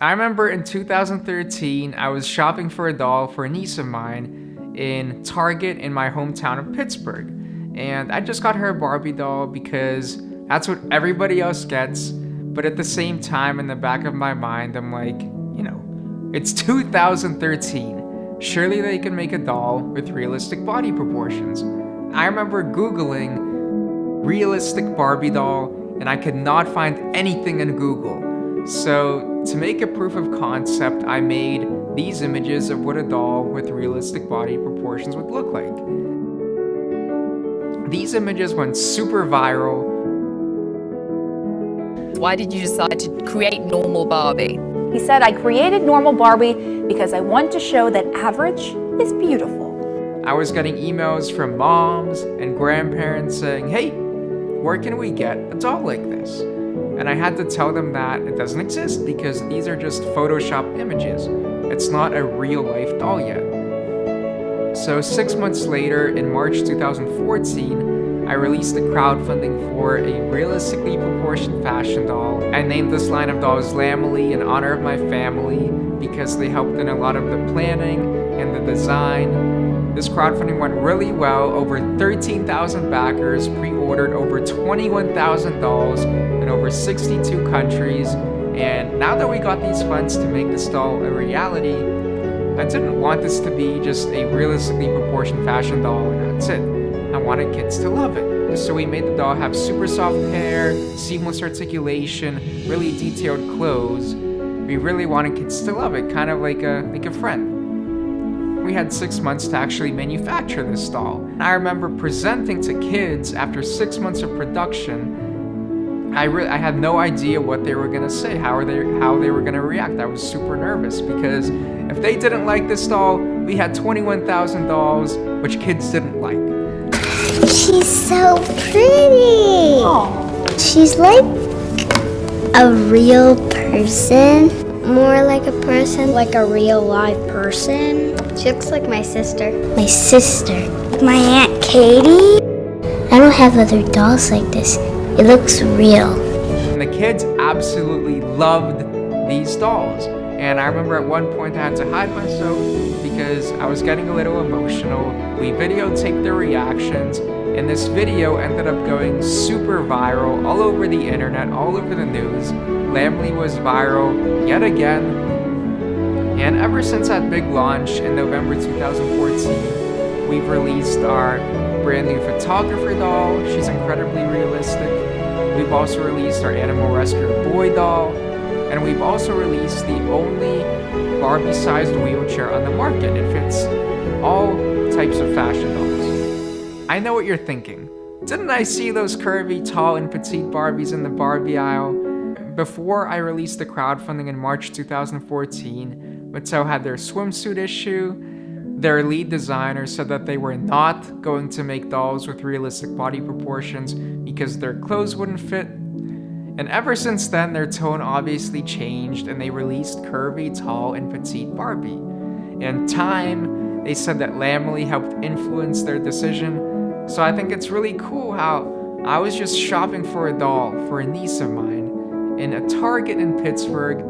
I remember in 2013, I was shopping for a doll for a niece of mine in Target in my hometown of Pittsburgh. And I just got her a Barbie doll because that's what everybody else gets. But at the same time, in the back of my mind, I'm like, it's 2013. Surely they can make a doll with realistic body proportions. I remember Googling realistic Barbie doll, and I could not find anything in Google. So to make a proof of concept, I made these images of what a doll with realistic body proportions would look like. These images went super viral. Why did you decide to create normal Barbie? He said, I created normal Barbie because I want to show that average is beautiful. I was getting emails from moms and grandparents saying, hey, where can we get a doll like this? And I had to tell them that it doesn't exist because these are just Photoshop images. It's not a real life doll yet. So 6 months later, in March 2014, I released a crowdfunding for a realistically proportioned fashion doll. I named this line of dolls Lammily in honor of my family because they helped in a lot of the planning and the design. This crowdfunding went really well. Over 13,000 backers pre-ordered over 21,000 dolls in over 62 countries. And now that we got these funds to make this doll a reality, I didn't want this to be just a realistically proportioned fashion doll and that's it. I wanted kids to love it. So we made the doll have super soft hair, seamless articulation, really detailed clothes. We really wanted kids to love it, kind of like a friend. We had 6 months to actually manufacture this doll. I remember presenting to kids after 6 months of production. I had no idea what they were gonna say, how they were gonna react. I was super nervous because if they didn't like this doll, we had 21,000 dolls which kids didn't like. She's so pretty. Oh. She's like a real person. More like a person. Like a real live person. She looks like my sister. My sister. My Aunt Katie. I don't have other dolls like this. It looks real. And the kids absolutely loved these dolls. And I remember at one point I had to hide myself because I was getting a little emotional. We videotaped their reactions, and this video ended up going super viral all over the internet, all over the news. Lammily was viral yet again. And ever since that big launch in November 2014, we've released our brand new photographer doll. She's incredibly realistic. We've also released our animal rescue boy doll. And we've also released the only Barbie-sized wheelchair on the market. It fits all types of fashion dolls. I know what you're thinking. Didn't I see those curvy, tall, and petite Barbies in the Barbie aisle? Before I released the crowdfunding in March 2014, Mattel had their swimsuit issue. Their lead designer said that they were not going to make dolls with realistic body proportions because their clothes wouldn't fit. And ever since then, their tone obviously changed and they released curvy, tall, and petite Barbie. In time, they said that Lammily helped influence their decision. So I think it's really cool how I was just shopping for a doll for a niece of mine in a Target in Pittsburgh.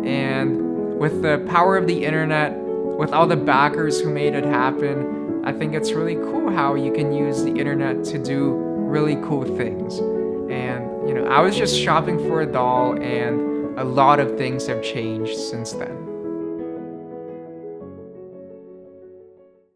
And with the power of the internet, with all the backers who made it happen, I think it's really cool how you can use the internet to do really cool things. And, I was just shopping for a doll, and a lot of things have changed since then.